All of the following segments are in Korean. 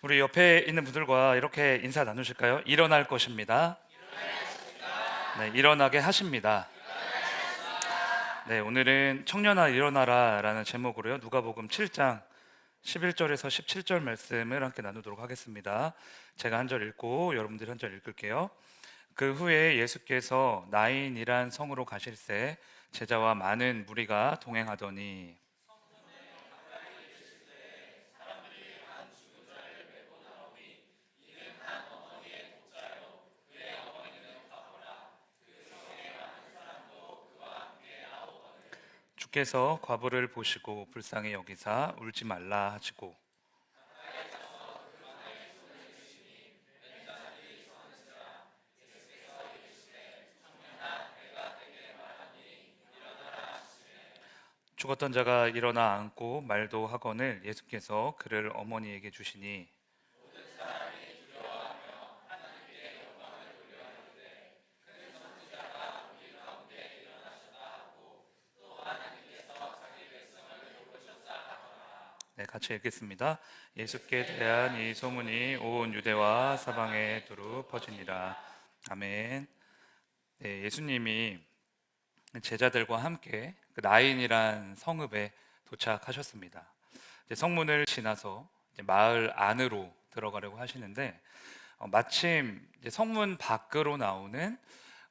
우리 옆에 있는 분들과 이렇게 인사 나누실까요? 일어날 것입니다. 네, 일어나게 하십니다. 네, 오늘은 청년아 일어나라 라는 제목으로요, 누가복음 7장 11절에서 17절 말씀을 함께 나누도록 하겠습니다. 제가 한 절 읽고 여러분들이 한 절 읽을게요. 그 후에 예수께서 나인이란 성으로 가실새 제자와 많은 무리가 동행하더니 주께서 과부를 보시고 불쌍히 여기사 울지 말라 하시고 죽었던 자가 일어나 앉고 말도 하거늘 예수께서 그를 어머니에게 주시니 네, 같이 읽겠습니다. 예수께 대한 이 소문이 온 유대와 사방에 두루 퍼지니라. 아멘. 네, 예수님이 제자들과 함께 그 나인이란 성읍에 도착하셨습니다. 이제 성문을 지나서 이제 마을 안으로 들어가려고 하시는데 마침 이제 성문 밖으로 나오는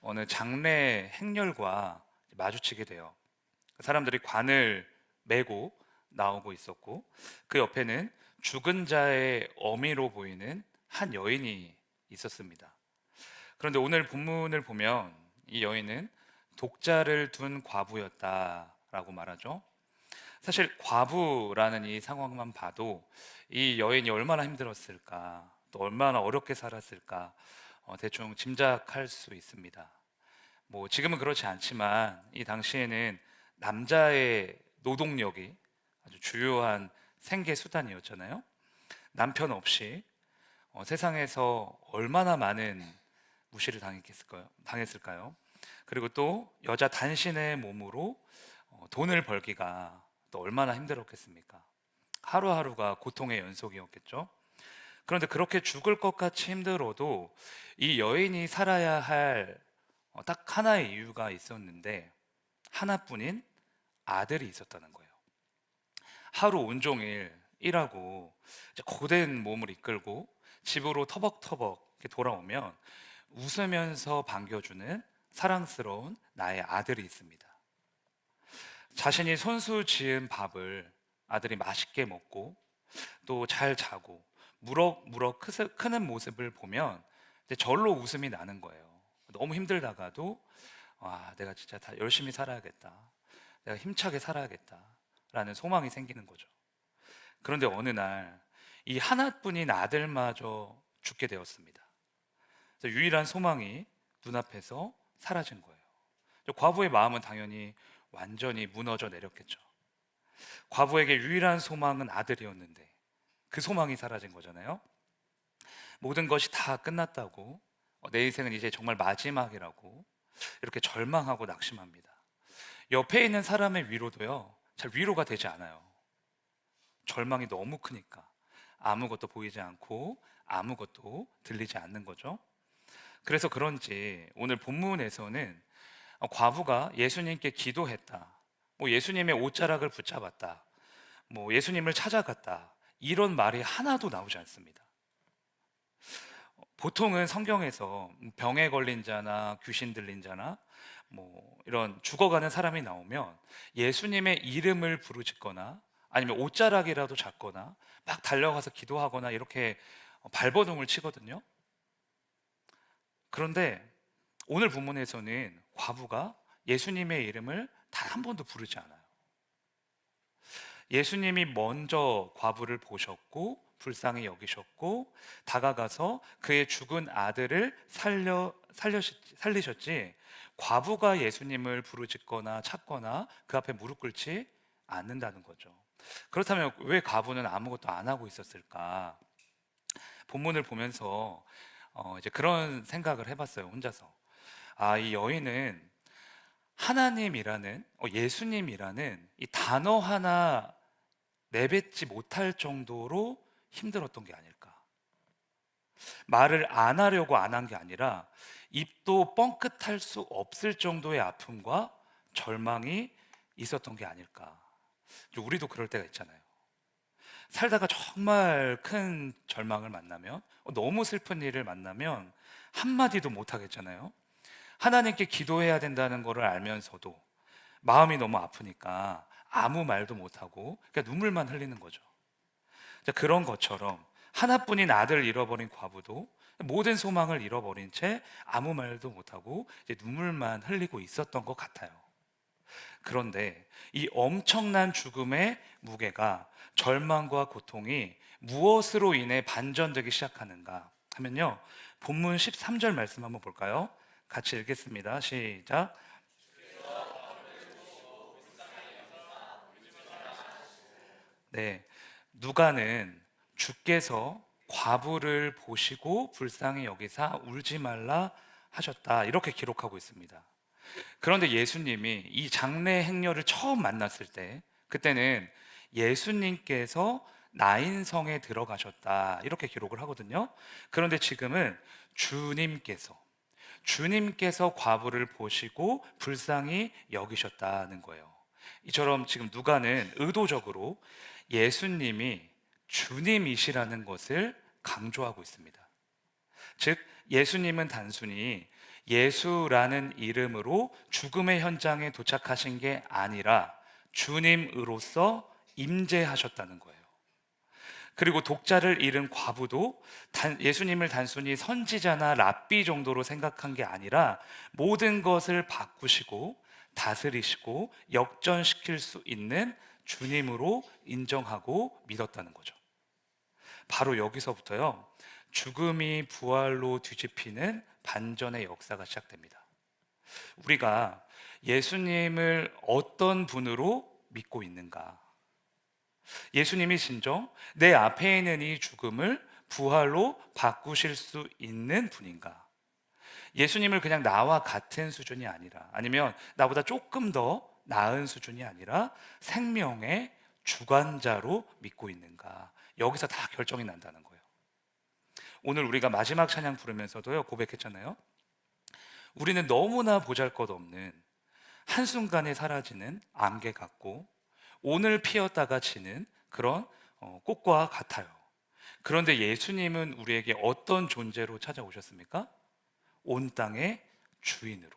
어느 장례 행렬과 마주치게 돼요. 사람들이 관을 메고 나오고 있었고 그 옆에는 죽은 자의 어미로 보이는 한 여인이 있었습니다. 그런데 오늘 본문을 보면 이 여인은 독자를 둔 과부였다라고 말하죠. 사실 과부라는 이 상황만 봐도 이 여인이 얼마나 힘들었을까, 또 얼마나 어렵게 살았을까 대충 짐작할 수 있습니다. 뭐 지금은 그렇지 않지만 이 당시에는 남자의 노동력이 아주 주요한 생계 수단이었잖아요. 남편 없이 세상에서 얼마나 많은 무시를 당했을까요? 그리고 또 여자 단신의 몸으로 돈을 벌기가 또 얼마나 힘들었겠습니까? 하루하루가 고통의 연속이었겠죠. 그런데 그렇게 죽을 것 같이 힘들어도 이 여인이 살아야 할 딱 하나의 이유가 있었는데 하나뿐인 아들이 있었다는 거예요. 하루 온종일 일하고 이제 고된 몸을 이끌고 집으로 터벅터벅 이렇게 돌아오면 웃으면서 반겨주는 사랑스러운 나의 아들이 있습니다. 자신이 손수 지은 밥을 아들이 맛있게 먹고 또 잘 자고 무럭무럭 크는 모습을 보면 이제 절로 웃음이 나는 거예요. 너무 힘들다가도 내가 진짜 다 열심히 살아야겠다. 내가 힘차게 살아야겠다. 라는 소망이 생기는 거죠. 그런데 어느 날 이 하나뿐인 아들마저 죽게 되었습니다. 그래서 유일한 소망이 눈앞에서 사라진 거예요. 과부의 마음은 당연히 완전히 무너져 내렸겠죠. 과부에게 유일한 소망은 아들이었는데 그 소망이 사라진 거잖아요. 모든 것이 다 끝났다고, 내 인생은 이제 정말 마지막이라고 이렇게 절망하고 낙심합니다. 옆에 있는 사람의 위로도요, 잘 위로가 되지 않아요. 절망이 너무 크니까 아무것도 보이지 않고 아무것도 들리지 않는 거죠. 그래서 그런지 오늘 본문에서는 과부가 예수님께 기도했다, 뭐 예수님의 옷자락을 붙잡았다, 뭐 예수님을 찾아갔다, 이런 말이 하나도 나오지 않습니다. 보통은 성경에서 병에 걸린 자나 귀신 들린 자나 뭐 이런 죽어가는 사람이 나오면 예수님의 이름을 부르짖거나 아니면 옷자락이라도 잡거나 막 달려가서 기도하거나 이렇게 발버둥을 치거든요. 그런데 오늘 본문에서는 과부가 예수님의 이름을 단 한 번도 부르지 않아요. 예수님이 먼저 과부를 보셨고 불쌍히 여기셨고 다가가서 그의 죽은 아들을 살리셨지, 과부가 예수님을 부르짖거나 찾거나 그 앞에 무릎 꿇지 않는다는 거죠. 그렇다면 왜 과부는 아무것도 안 하고 있었을까? 본문을 보면서 이제 그런 생각을 해봤어요, 혼자서. 이 여인은 하나님이라는, 예수님이라는 이 단어 하나 내뱉지 못할 정도로 힘들었던 게 아닐까. 말을 안 하려고 안 한 게 아니라 입도 뻥끗할 수 없을 정도의 아픔과 절망이 있었던 게 아닐까. 우리도 그럴 때가 있잖아요. 살다가 정말 큰 절망을 만나면, 너무 슬픈 일을 만나면 한마디도 못 하겠잖아요. 하나님께 기도해야 된다는 것을 알면서도 마음이 너무 아프니까 아무 말도 못하고 그냥 눈물만 흘리는 거죠. 자, 그런 것처럼 하나뿐인 아들을 잃어버린 과부도 모든 소망을 잃어버린 채 아무 말도 못하고 이제 눈물만 흘리고 있었던 것 같아요. 그런데 이 엄청난 죽음의 무게가, 절망과 고통이 무엇으로 인해 반전되기 시작하는가 하면요, 본문 13절 말씀 한번 볼까요? 같이 읽겠습니다. 시작. 네, 누가는 주께서 과부를 보시고 불쌍히 여기사 울지 말라 하셨다, 이렇게 기록하고 있습니다. 그런데 예수님이 이 장래 행렬을 처음 만났을 때, 그때는 예수님께서 나인성에 들어가셨다, 이렇게 기록을 하거든요. 그런데 지금은 주님께서 과부를 보시고 불쌍히 여기셨다는 거예요. 이처럼 지금 누가는 의도적으로 예수님이 주님이시라는 것을 강조하고 있습니다. 즉, 예수님은 단순히 예수라는 이름으로 죽음의 현장에 도착하신 게 아니라 주님으로서 임재하셨다는 거예요. 그리고 독자를 잃은 과부도 예수님을 단순히 선지자나 랍비 정도로 생각한 게 아니라 모든 것을 바꾸시고 다스리시고 역전시킬 수 있는 주님으로 인정하고 믿었다는 거죠. 바로 여기서부터요, 죽음이 부활로 뒤집히는 반전의 역사가 시작됩니다. 우리가 예수님을 어떤 분으로 믿고 있는가? 예수님이 진정 내 앞에 있는 이 죽음을 부활로 바꾸실 수 있는 분인가? 예수님을 그냥 나와 같은 수준이 아니라, 아니면 나보다 조금 더 나은 수준이 아니라 생명의 주관자로 믿고 있는가? 여기서 다 결정이 난다는 거예요. 오늘 우리가 마지막 찬양 부르면서도요, 고백했잖아요. 우리는 너무나 보잘것없는, 한순간에 사라지는 안개 같고 오늘 피었다가 지는 그런 꽃과 같아요. 그런데 예수님은 우리에게 어떤 존재로 찾아오셨습니까? 온 땅의 주인으로,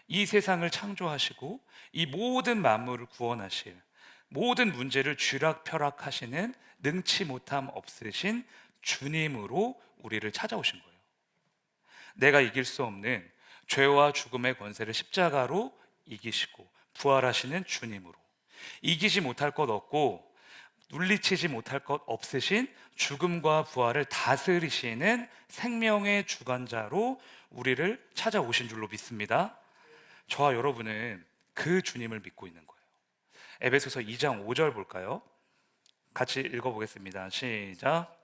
이 세상을 창조하시고 이 모든 만물을 구원하실, 모든 문제를 쥐락펴락하시는 능치 못함 없으신 주님으로 우리를 찾아오신 거예요. 내가 이길 수 없는 죄와 죽음의 권세를 십자가로 이기시고 부활하시는 주님으로, 이기지 못할 것 없고 물리치지 못할 것 없으신 죽음과 부활을 다스리시는 생명의 주관자로 우리를 찾아오신 줄로 믿습니다. 저와 여러분은 그 주님을 믿고 있는 거예요. 에베소서 2장 5절 볼까요? 같이 읽어보겠습니다. 시작.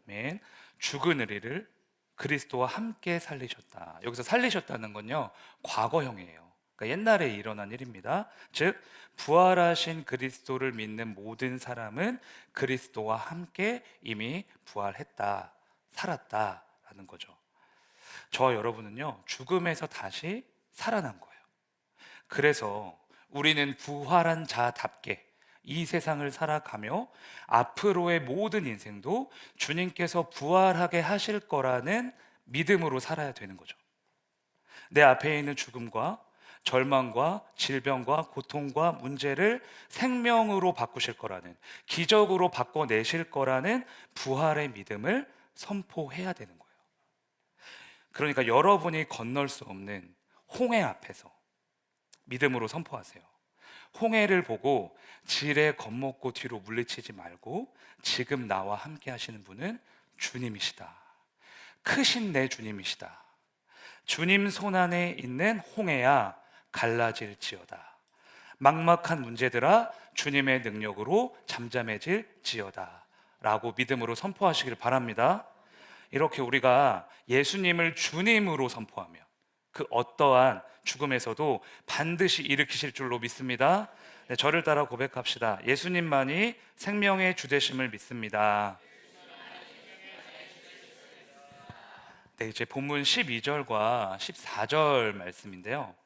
아멘. 죽은 우리를 그리스도와 함께 살리셨다. 여기서 살리셨다는 건요, 과거형이에요. 그러니까 옛날에 일어난 일입니다. 즉, 부활하신 그리스도를 믿는 모든 사람은 그리스도와 함께 이미 부활했다, 살았다라는 거죠. 저와 여러분은요, 죽음에서 다시 살아난 거예요. 그래서 우리는 부활한 자답게 이 세상을 살아가며 앞으로의 모든 인생도 주님께서 부활하게 하실 거라는 믿음으로 살아야 되는 거죠. 내 앞에 있는 죽음과 절망과 질병과 고통과 문제를 생명으로 바꾸실 거라는, 기적으로 바꿔내실 거라는 부활의 믿음을 선포해야 되는 거예요. 그러니까 여러분이 건널 수 없는 홍해 앞에서 믿음으로 선포하세요. 홍해를 보고 지레 겁먹고 뒤로 물리치지 말고, 지금 나와 함께 하시는 분은 주님이시다. 크신 내 주님이시다. 주님 손안에 있는 홍해야 갈라질지어다. 막막한 문제들아 주님의 능력으로 잠잠해질지어다 라고 믿음으로 선포하시길 바랍니다. 이렇게 우리가 예수님을 주님으로 선포하며 그 어떠한 죽음에서도 반드시 일으키실 줄로 믿습니다. 네, 저를 따라 고백합시다. 예수님만이 생명의 주 되심을 믿습니다. 네, 이제 본문 12절과 14절 말씀인데요.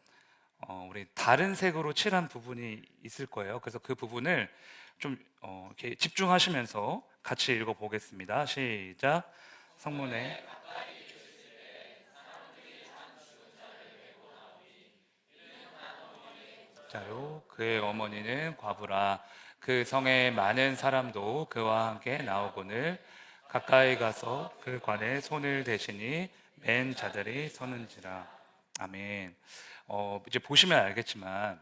우리 다른 색으로 칠한 부분이 있을 거예요. 그래서 그 부분을 좀 이렇게 집중하시면서 같이 읽어보겠습니다. 시작. 성문에 자요, 그의 어머니는 과부라. 그 성에 많은 사람도 그와 함께 나오거늘 가까이 가서 그 관에 손을 대시니 맨 자들이 서는지라. 아멘. 이제 보시면 알겠지만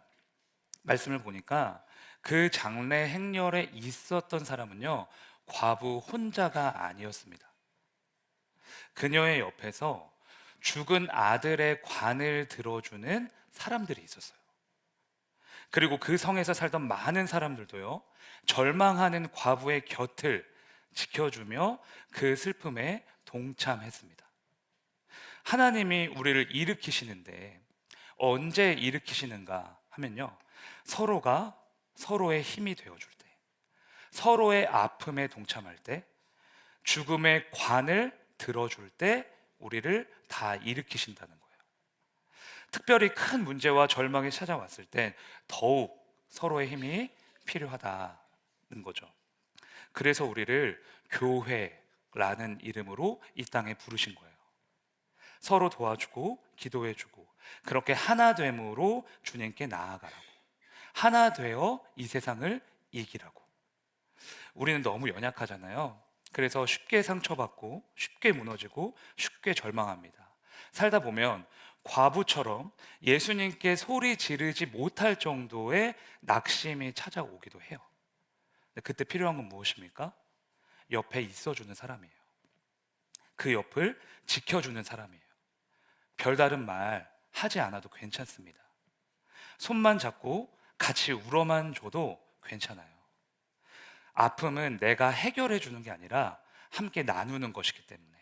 말씀을 보니까 그 장례 행렬에 있었던 사람은요, 과부 혼자가 아니었습니다. 그녀의 옆에서 죽은 아들의 관을 들어주는 사람들이 있었어요. 그리고 그 성에서 살던 많은 사람들도요, 절망하는 과부의 곁을 지켜주며 그 슬픔에 동참했습니다. 하나님이 우리를 일으키시는데 언제 일으키시는가 하면요, 서로가 서로의 힘이 되어줄 때, 서로의 아픔에 동참할 때, 죽음의 관을 들어줄 때 우리를 다 일으키신다는 거예요. 특별히 큰 문제와 절망이 찾아왔을 땐 더욱 서로의 힘이 필요하다는 거죠. 그래서 우리를 교회라는 이름으로 이 땅에 부르신 거예요. 서로 도와주고 기도해주고 그렇게 하나됨으로 주님께 나아가라고, 하나 되어 이 세상을 이기라고. 우리는 너무 연약하잖아요. 그래서 쉽게 상처받고 쉽게 무너지고 쉽게 절망합니다. 살다 보면 과부처럼 예수님께 소리 지르지 못할 정도의 낙심이 찾아오기도 해요. 그때 필요한 건 무엇입니까? 옆에 있어주는 사람이에요. 그 옆을 지켜주는 사람이에요. 별다른 말 하지 않아도 괜찮습니다. 손만 잡고 같이 울어만 줘도 괜찮아요. 아픔은 내가 해결해 주는 게 아니라 함께 나누는 것이기 때문에.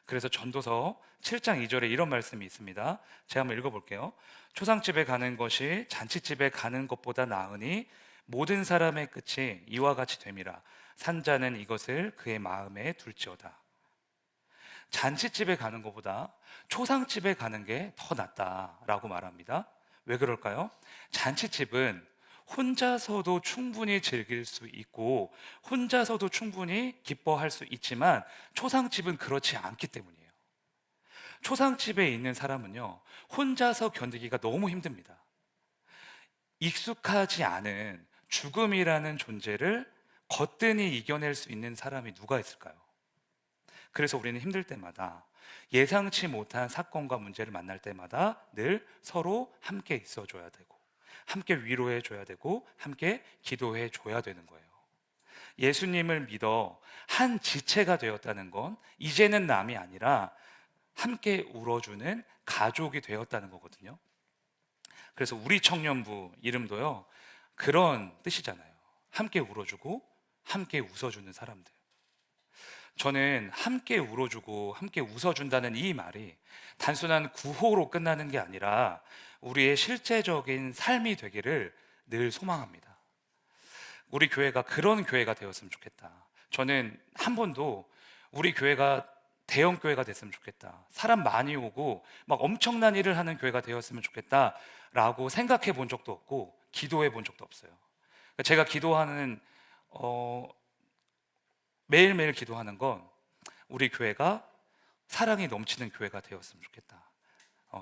그래서 전도서 7장 2절에 이런 말씀이 있습니다. 제가 한번 읽어볼게요. 초상집에 가는 것이 잔치집에 가는 것보다 나으니 모든 사람의 끝이 이와 같이 됨이라. 산자는 이것을 그의 마음에 둘지어다. 잔치집에 가는 것보다 초상집에 가는 게 더 낫다라고 말합니다. 왜 그럴까요? 잔치집은 혼자서도 충분히 즐길 수 있고 혼자서도 충분히 기뻐할 수 있지만 초상집은 그렇지 않기 때문이에요. 초상집에 있는 사람은요, 혼자서 견디기가 너무 힘듭니다. 익숙하지 않은 죽음이라는 존재를 거뜬히 이겨낼 수 있는 사람이 누가 있을까요? 그래서 우리는 힘들 때마다, 예상치 못한 사건과 문제를 만날 때마다 늘 서로 함께 있어줘야 되고 함께 위로해 줘야 되고 함께 기도해 줘야 되는 거예요. 예수님을 믿어 한 지체가 되었다는 건 이제는 남이 아니라 함께 울어주는 가족이 되었다는 거거든요. 그래서 우리 청년부 이름도요, 그런 뜻이잖아요. 함께 울어주고 함께 웃어주는 사람들. 저는 함께 울어주고 함께 웃어준다는 이 말이 단순한 구호로 끝나는 게 아니라 우리의 실제적인 삶이 되기를 늘 소망합니다. 우리 교회가 그런 교회가 되었으면 좋겠다. 저는 한 번도 우리 교회가 대형 교회가 됐으면 좋겠다, 사람 많이 오고 막 엄청난 일을 하는 교회가 되었으면 좋겠다라고 생각해 본 적도 없고 기도해 본 적도 없어요. 제가 기도하는 매일매일 기도하는 건 우리 교회가 사랑이 넘치는 교회가 되었으면 좋겠다.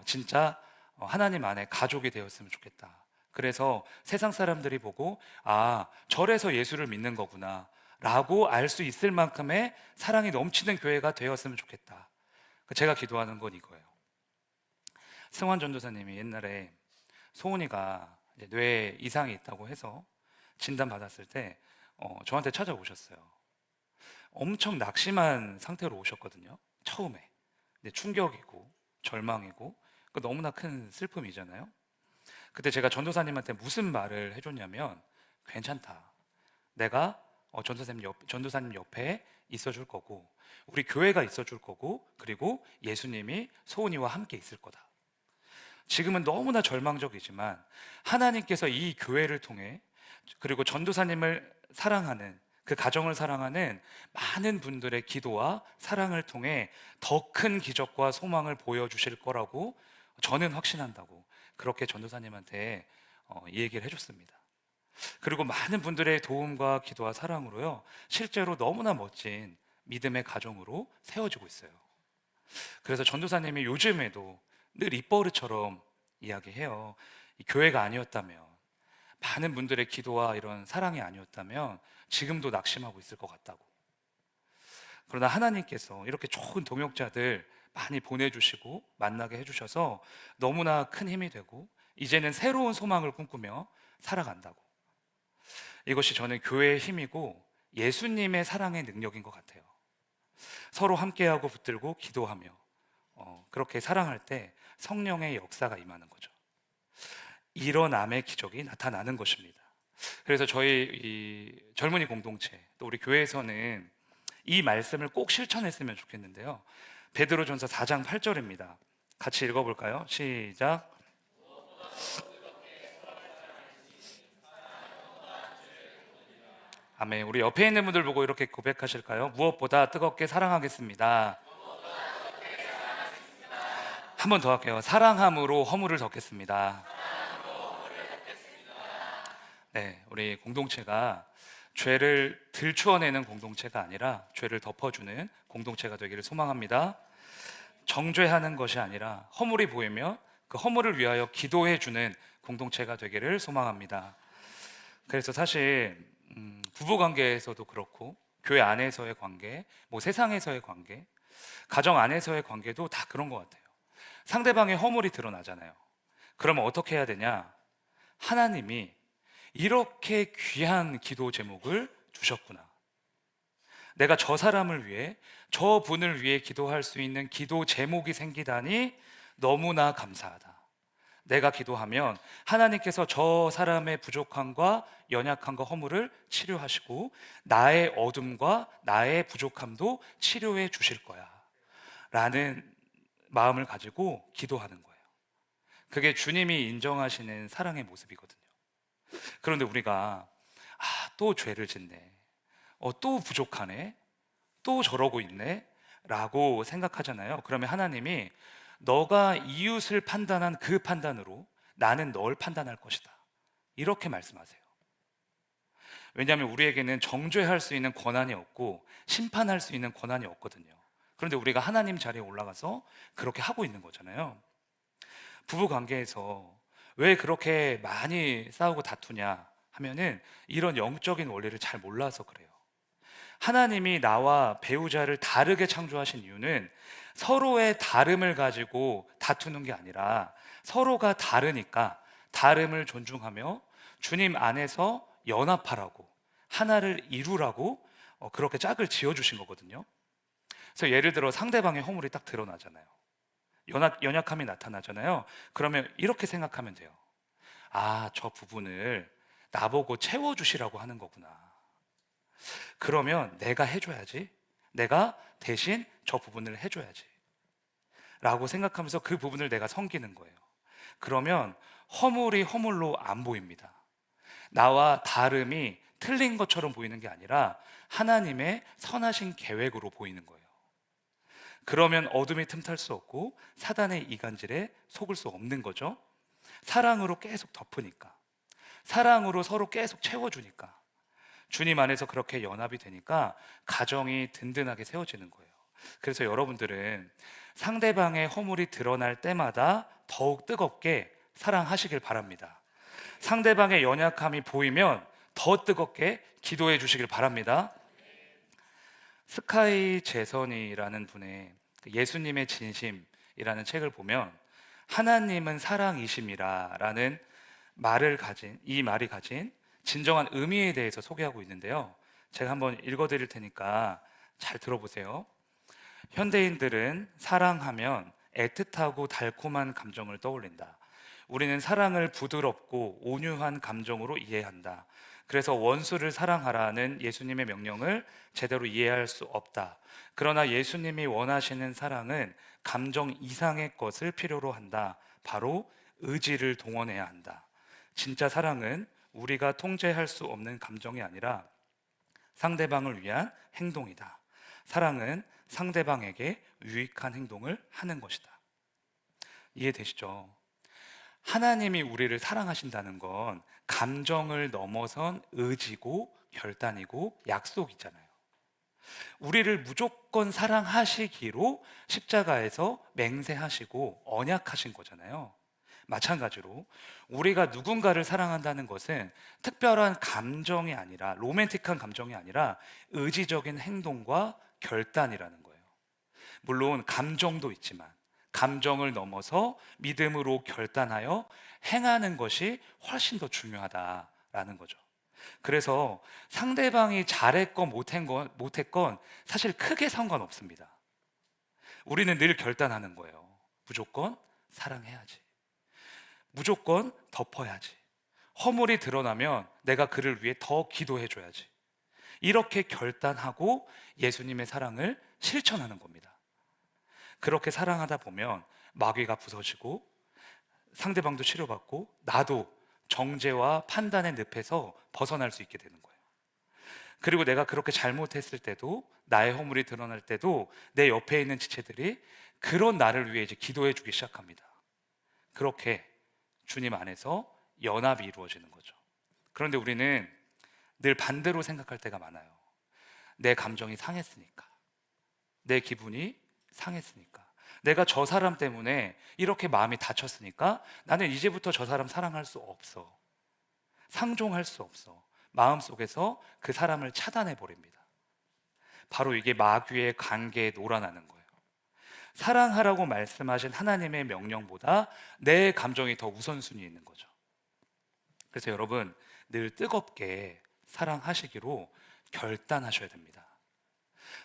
진짜 하나님 안에 가족이 되었으면 좋겠다. 그래서 세상 사람들이 보고 아, 저래서 예수를 믿는 거구나 라고 알 수 있을 만큼의 사랑이 넘치는 교회가 되었으면 좋겠다. 제가 기도하는 건 이거예요. 승환 전도사님이 옛날에 소은이가 뇌 이상이 있다고 해서 진단받았을 때 저한테 찾아오셨어요. 엄청 낙심한 상태로 오셨거든요. 처음에. 근데 충격이고 절망이고 너무나 큰 슬픔이잖아요. 그때 제가 전도사님한테 무슨 말을 해줬냐면, 괜찮다, 내가 전도사님 옆에 있어줄 거고 우리 교회가 있어줄 거고 그리고 예수님이 소은이와 함께 있을 거다. 지금은 너무나 절망적이지만 하나님께서 이 교회를 통해 그리고 전도사님을 사랑하는 그 가정을 사랑하는 많은 분들의 기도와 사랑을 통해 더 큰 기적과 소망을 보여주실 거라고 저는 확신한다고 그렇게 전도사님한테 이 얘기를 해줬습니다. 그리고 많은 분들의 도움과 기도와 사랑으로요, 실제로 너무나 멋진 믿음의 가정으로 세워지고 있어요. 그래서 전도사님이 요즘에도 늘 입버릇처럼 이야기해요. 이 교회가 아니었다면, 많은 분들의 기도와 이런 사랑이 아니었다면 지금도 낙심하고 있을 것 같다고. 그러나 하나님께서 이렇게 좋은 동역자들 많이 보내주시고 만나게 해주셔서 너무나 큰 힘이 되고 이제는 새로운 소망을 꿈꾸며 살아간다고. 이것이 저는 교회의 힘이고 예수님의 사랑의 능력인 것 같아요. 서로 함께하고 붙들고 기도하며 그렇게 사랑할 때 성령의 역사가 임하는 거죠. 일어남의 기적이 나타나는 것입니다. 그래서 저희 이 젊은이 공동체 또 우리 교회에서는 이 말씀을 꼭 실천했으면 좋겠는데요. 베드로전서 4장 8절입니다. 같이 읽어볼까요? 시작. 아멘. 우리 옆에 있는 분들 보고 이렇게 고백하실까요? 무엇보다 뜨겁게 사랑하겠습니다. 한 번 더 할게요. 사랑함으로 허물을 덮겠습니다. 네, 우리 공동체가 죄를 들추어내는 공동체가 아니라 죄를 덮어주는 공동체가 되기를 소망합니다. 정죄하는 것이 아니라 허물이 보이면 그 허물을 위하여 기도해주는 공동체가 되기를 소망합니다. 그래서 사실 부부관계에서도 그렇고 교회 안에서의 관계, 뭐 세상에서의 관계, 가정 안에서의 관계도 다 그런 것 같아요. 상대방의 허물이 드러나잖아요. 그러면 어떻게 해야 되냐? 하나님이 이렇게 귀한 기도 제목을 주셨구나. 내가 저 사람을 위해, 저 분을 위해 기도할 수 있는 기도 제목이 생기다니 너무나 감사하다. 내가 기도하면 하나님께서 저 사람의 부족함과 연약함과 허물을 치료하시고 나의 어둠과 나의 부족함도 치료해 주실 거야 라는 마음을 가지고 기도하는 거예요. 그게 주님이 인정하시는 사랑의 모습이거든요. 그런데 우리가 또 죄를 짓네, 또 부족하네, 또 저러고 있네 라고 생각하잖아요. 그러면 하나님이 너가 이웃을 판단한 그 판단으로 나는 널 판단할 것이다 이렇게 말씀하세요. 왜냐하면 우리에게는 정죄할 수 있는 권한이 없고 심판할 수 있는 권한이 없거든요. 그런데 우리가 하나님 자리에 올라가서 그렇게 하고 있는 거잖아요. 부부 관계에서 왜 그렇게 많이 싸우고 다투냐 하면은 이런 영적인 원리를 잘 몰라서 그래요. 하나님이 나와 배우자를 다르게 창조하신 이유는 서로의 다름을 가지고 다투는 게 아니라 서로가 다르니까 다름을 존중하며 주님 안에서 연합하라고, 하나를 이루라고 그렇게 짝을 지어주신 거거든요. 그래서 예를 들어 상대방의 허물이 딱 드러나잖아요. 연약함이 나타나잖아요. 그러면 이렇게 생각하면 돼요. 저 부분을 나보고 채워주시라고 하는 거구나. 그러면 내가 해줘야지. 내가 대신 저 부분을 해줘야지 라고 생각하면서 그 부분을 내가 섬기는 거예요. 그러면 허물이 허물로 안 보입니다. 나와 다름이 틀린 것처럼 보이는 게 아니라 하나님의 선하신 계획으로 보이는 거예요. 그러면 어둠이 틈탈 수 없고 사단의 이간질에 속을 수 없는 거죠. 사랑으로 계속 덮으니까, 사랑으로 서로 계속 채워주니까, 주님 안에서 그렇게 연합이 되니까 가정이 든든하게 세워지는 거예요. 그래서 여러분들은 상대방의 허물이 드러날 때마다 더욱 뜨겁게 사랑하시길 바랍니다. 상대방의 연약함이 보이면 더 뜨겁게 기도해 주시길 바랍니다. 스카이 제선이라는 분의 예수님의 진심이라는 책을 보면 하나님은 사랑이심이라 라는 이 말이 가진 진정한 의미에 대해서 소개하고 있는데요. 제가 한번 읽어드릴 테니까 잘 들어보세요. 현대인들은 사랑하면 애틋하고 달콤한 감정을 떠올린다. 우리는 사랑을 부드럽고 온유한 감정으로 이해한다. 그래서 원수를 사랑하라는 예수님의 명령을 제대로 이해할 수 없다. 그러나 예수님이 원하시는 사랑은 감정 이상의 것을 필요로 한다. 바로 의지를 동원해야 한다. 진짜 사랑은 우리가 통제할 수 없는 감정이 아니라 상대방을 위한 행동이다. 사랑은 상대방에게 유익한 행동을 하는 것이다. 이해되시죠? 하나님이 우리를 사랑하신다는 건 감정을 넘어선 의지고 결단이고 약속이잖아요. 우리를 무조건 사랑하시기로 십자가에서 맹세하시고 언약하신 거잖아요. 마찬가지로 우리가 누군가를 사랑한다는 것은 특별한 감정이 아니라, 로맨틱한 감정이 아니라 의지적인 행동과 결단이라는 거예요. 물론 감정도 있지만 감정을 넘어서 믿음으로 결단하여 행하는 것이 훨씬 더 중요하다라는 거죠. 그래서 상대방이 잘했건 못했건 사실 크게 상관없습니다. 우리는 늘 결단하는 거예요. 무조건 사랑해야지. 무조건 덮어야지. 허물이 드러나면 내가 그를 위해 더 기도해줘야지. 이렇게 결단하고 예수님의 사랑을 실천하는 겁니다. 그렇게 사랑하다 보면 마귀가 부서지고 상대방도 치료받고 나도 정죄와 판단의 늪에서 벗어날 수 있게 되는 거예요. 그리고 내가 그렇게 잘못했을 때도, 나의 허물이 드러날 때도 내 옆에 있는 지체들이 그런 나를 위해 이제 기도해 주기 시작합니다. 그렇게 주님 안에서 연합이 이루어지는 거죠. 그런데 우리는 늘 반대로 생각할 때가 많아요. 내 감정이 상했으니까, 내 기분이 상했으니까, 내가 저 사람 때문에 이렇게 마음이 다쳤으니까 나는 이제부터 저 사람 사랑할 수 없어, 상종할 수 없어. 마음속에서 그 사람을 차단해 버립니다. 바로 이게 마귀의 관계에 놀아나는 거예요. 사랑하라고 말씀하신 하나님의 명령보다 내 감정이 더 우선순위에 있는 거죠. 그래서 여러분, 늘 뜨겁게 사랑하시기로 결단하셔야 됩니다.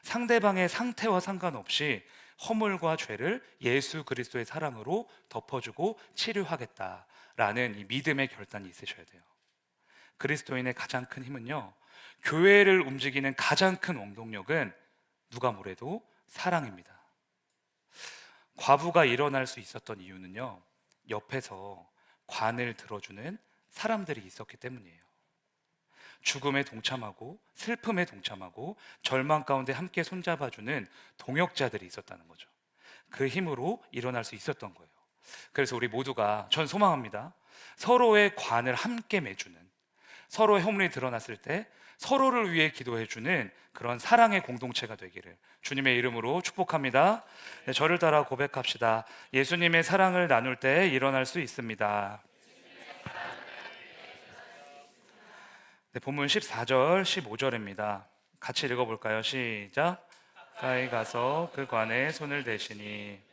상대방의 상태와 상관없이 허물과 죄를 예수 그리스도의 사랑으로 덮어주고 치료하겠다라는 이 믿음의 결단이 있으셔야 돼요. 그리스도인의 가장 큰 힘은요, 교회를 움직이는 가장 큰 원동력은 누가 뭐래도 사랑입니다. 과부가 일어날 수 있었던 이유는요, 옆에서 관을 들어주는 사람들이 있었기 때문이에요. 죽음에 동참하고 슬픔에 동참하고 절망 가운데 함께 손잡아주는 동역자들이 있었다는 거죠. 그 힘으로 일어날 수 있었던 거예요. 그래서 우리 모두가, 전 소망합니다, 서로의 관을 함께 맺주는, 서로의 허물이 드러났을 때 서로를 위해 기도해주는 그런 사랑의 공동체가 되기를 주님의 이름으로 축복합니다. 네, 저를 따라 고백합시다. 예수님의 사랑을 나눌 때 일어날 수 있습니다. 네, 본문 14절, 15절입니다. 같이 읽어볼까요? 시작. 가까이 가서 그 관에 손을 대시니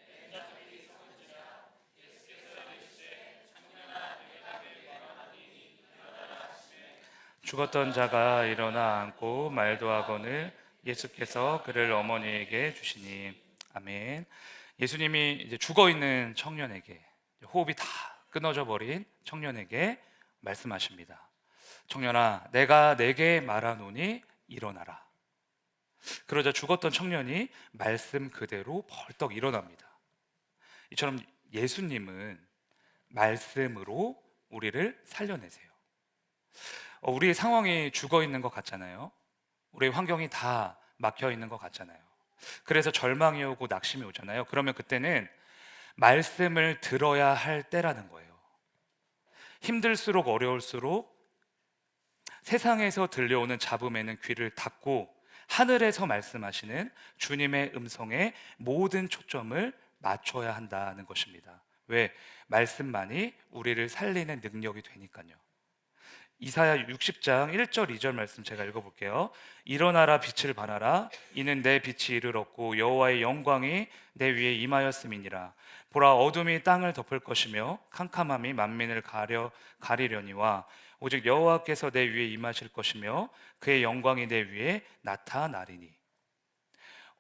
죽었던 자가 일어나 앉고 말도 하거늘 예수께서 그를 어머니에게 주시니. 아멘. 예수님이 이제 죽어 있는 청년에게, 호흡이 다 끊어져 버린 청년에게 말씀하십니다. 청년아, 내가 내게 말하노니 일어나라. 그러자 죽었던 청년이 말씀 그대로 벌떡 일어납니다. 이처럼 예수님은 말씀으로 우리를 살려내세요. 우리의 상황이 죽어 있는 것 같잖아요. 우리의 환경이 다 막혀 있는 것 같잖아요. 그래서 절망이 오고 낙심이 오잖아요. 그러면 그때는 말씀을 들어야 할 때라는 거예요. 힘들수록 어려울수록 세상에서 들려오는 잡음에는 귀를 닫고 하늘에서 말씀하시는 주님의 음성에 모든 초점을 맞춰야 한다는 것입니다. 왜? 말씀만이 우리를 살리는 능력이 되니까요. 이사야 60장 1절 2절 말씀 제가 읽어볼게요. 일어나라, 빛을 발하라. 이는 내 빛이 이르렀고 여호와의 영광이 내 위에 임하였음이니라. 보라, 어둠이 땅을 덮을 것이며 캄캄함이 만민을 가리려니와 오직 여호와께서 내 위에 임하실 것이며 그의 영광이 내 위에 나타나리니.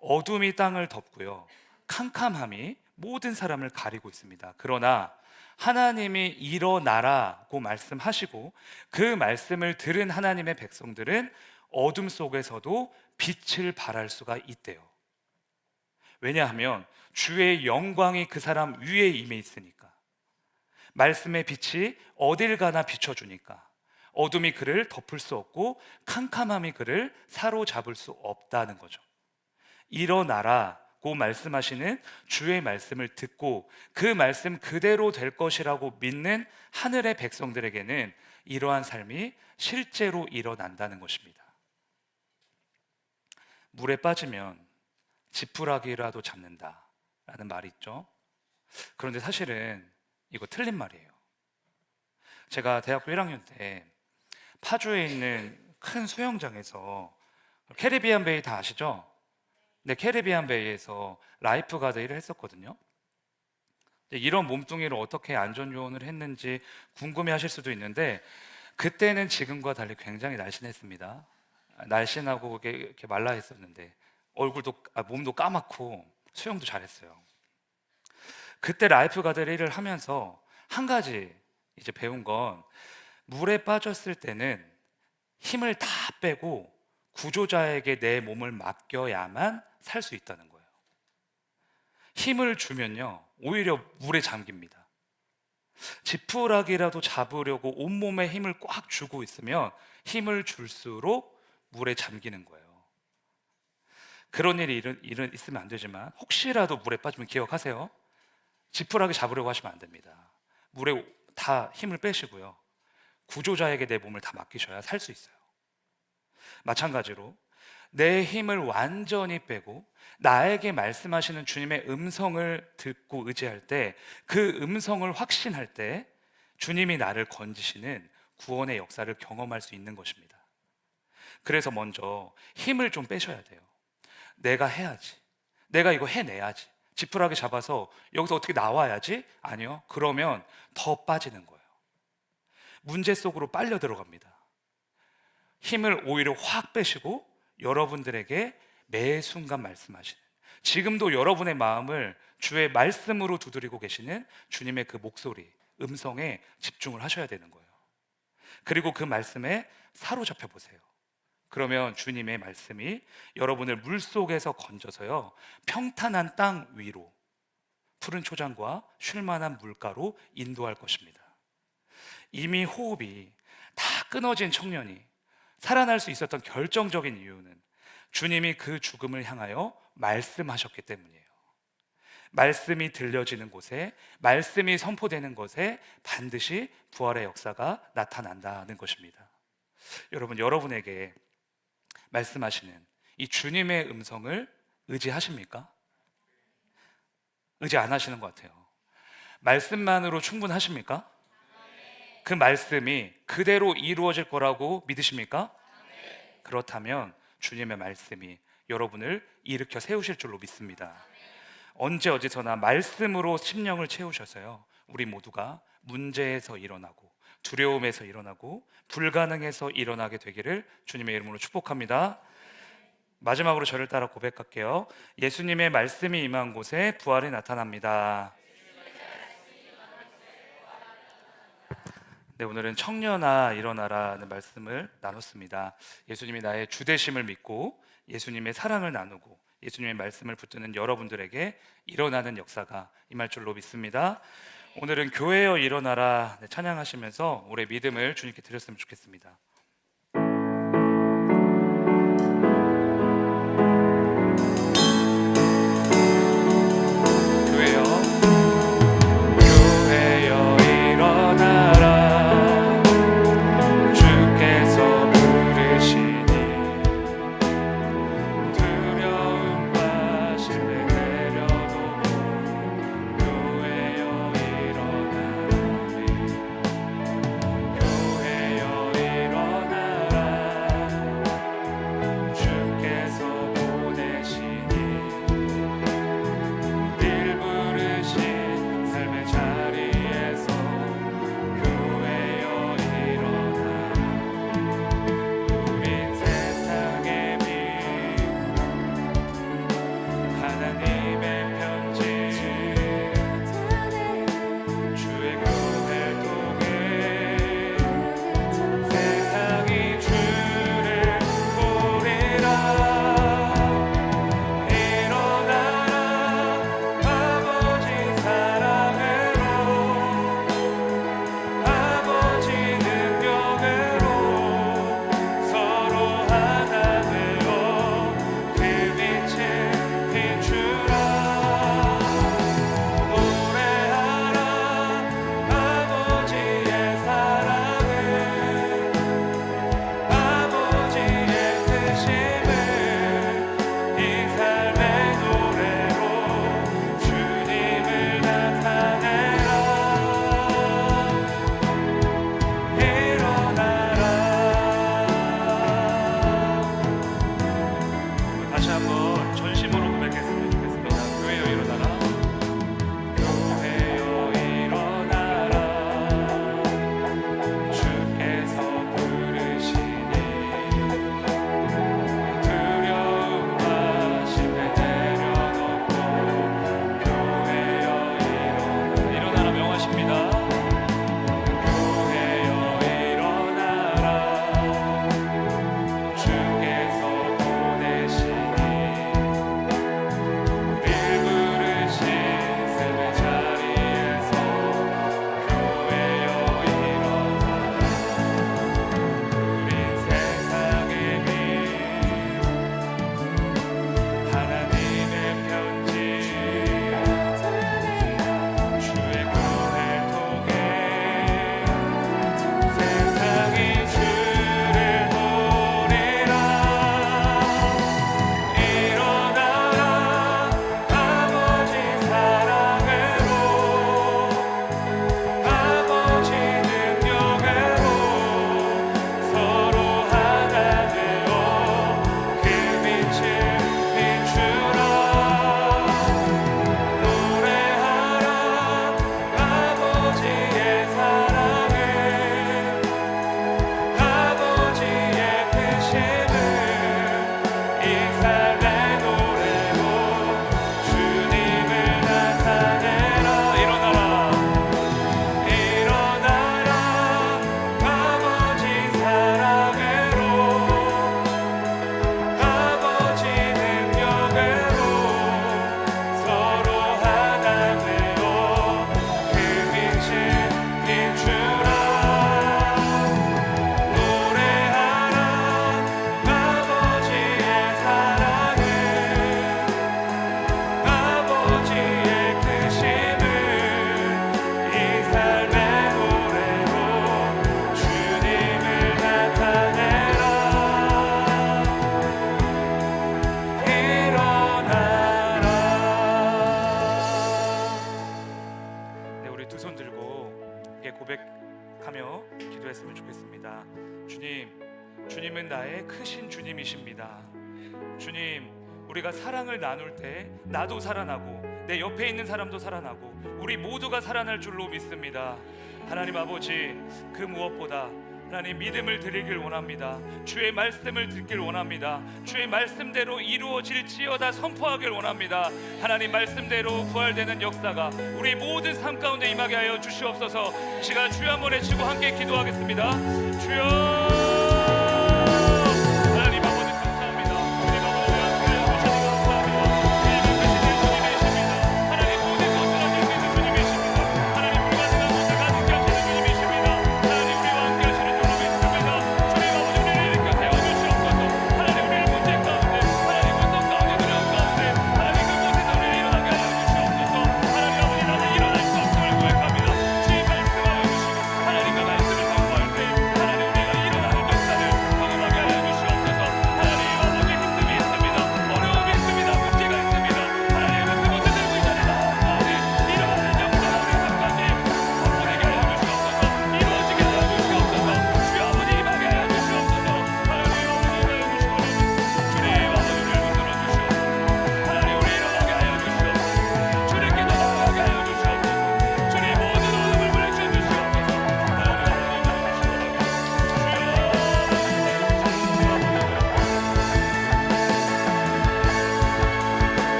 어둠이 땅을 덮고요, 캄캄함이 모든 사람을 가리고 있습니다. 그러나 하나님이 일어나라고 말씀하시고 그 말씀을 들은 하나님의 백성들은 어둠 속에서도 빛을 발할 수가 있대요. 왜냐하면 주의 영광이 그 사람 위에 임해 있으니까. 말씀의 빛이 어딜 가나 비춰주니까 어둠이 그를 덮을 수 없고 캄캄함이 그를 사로잡을 수 없다는 거죠. 일어나라고 말씀하시는 주의 말씀을 듣고 그 말씀 그대로 될 것이라고 믿는 하늘의 백성들에게는 이러한 삶이 실제로 일어난다는 것입니다. 물에 빠지면 지푸라기라도 잡는다라는 말이 있죠. 그런데 사실은 이거 틀린 말이에요. 제가 대학교 1학년 때 파주에 있는 큰 수영장에서, 캐리비안 베이 다 아시죠? 네, 캐리비안 베이에서 라이프 가드 일을 했었거든요. 이런 몸뚱이를 어떻게 안전 요원을 했는지 궁금해 하실 수도 있는데, 그때는 지금과 달리 굉장히 날씬했습니다. 날씬하고 이렇게 말라 있었는데 몸도 까맣고 수영도 잘했어요. 그때 라이프 가드 일을 하면서 한 가지 이제 배운 건, 물에 빠졌을 때는 힘을 다 빼고 구조자에게 내 몸을 맡겨야만 살 수 있다는 거예요. 힘을 주면요, 오히려 물에 잠깁니다. 지푸라기라도 잡으려고 온몸에 힘을 꽉 주고 있으면 힘을 줄수록 물에 잠기는 거예요. 그런 일이 있으면 안 되지만 혹시라도 물에 빠지면 기억하세요. 지푸라기 잡으려고 하시면 안 됩니다. 물에 다 힘을 빼시고요, 구조자에게 내 몸을 다 맡기셔야 살 수 있어요. 마찬가지로 내 힘을 완전히 빼고 나에게 말씀하시는 주님의 음성을 듣고 의지할 때, 그 음성을 확신할 때 주님이 나를 건지시는 구원의 역사를 경험할 수 있는 것입니다. 그래서 먼저 힘을 좀 빼셔야 돼요. 내가 해야지, 내가 이거 해내야지, 지푸라기 잡아서 여기서 어떻게 나와야지? 아니요, 그러면 더 빠지는 거예요. 문제 속으로 빨려 들어갑니다. 힘을 오히려 확 빼시고 여러분들에게 매 순간 말씀하시는, 지금도 여러분의 마음을 주의 말씀으로 두드리고 계시는 주님의 그 목소리, 음성에 집중을 하셔야 되는 거예요. 그리고 그 말씀에 사로잡혀 보세요. 그러면 주님의 말씀이 여러분을 물속에서 건져서요, 평탄한 땅 위로, 푸른 초장과 쉴만한 물가로 인도할 것입니다. 이미 호흡이 다 끊어진 청년이 살아날 수 있었던 결정적인 이유는 주님이 그 죽음을 향하여 말씀하셨기 때문이에요. 말씀이 들려지는 곳에, 말씀이 선포되는 곳에 반드시 부활의 역사가 나타난다는 것입니다. 여러분, 여러분에게 말씀하시는 이 주님의 음성을 의지하십니까? 의지 안 하시는 것 같아요. 말씀만으로 충분하십니까? 그 말씀이 그대로 이루어질 거라고 믿으십니까? 그렇다면 주님의 말씀이 여러분을 일으켜 세우실 줄로 믿습니다. 언제 어디서나 말씀으로 심령을 채우셔서요, 우리 모두가 문제에서 일어나고 두려움에서 일어나고 불가능해서 일어나게 되기를 주님의 이름으로 축복합니다. 마지막으로 저를 따라 고백할게요. 예수님의 말씀이 임한 곳에 부활이 나타납니다. 네, 오늘은 청년아 일어나라는 말씀을 나눴습니다. 예수님이 나의 주되심을 믿고 예수님의 사랑을 나누고 예수님의 말씀을 붙드는 여러분들에게 일어나는 역사가 임할 줄로 믿습니다. 오늘은 교회여 일어나라 찬양하시면서 우리의 믿음을 주님께 드렸으면 좋겠습니다. 일어나라 나의 크신 주님이십니다. 주님, 우리가 사랑을 나눌 때 나도 살아나고 내 옆에 있는 사람도 살아나고 우리 모두가 살아날 줄로 믿습니다. 하나님 아버지, 그 무엇보다 하나님 믿음을 드리길 원합니다. 주의 말씀을 듣길 원합니다. 주의 말씀대로 이루어질지어다 선포하길 원합니다. 하나님 말씀대로 부활되는 역사가 우리 모든 삶 가운데 임하게 하여 주시옵소서. 시간 주여 한번 외치고 함께 기도하겠습니다. 주여.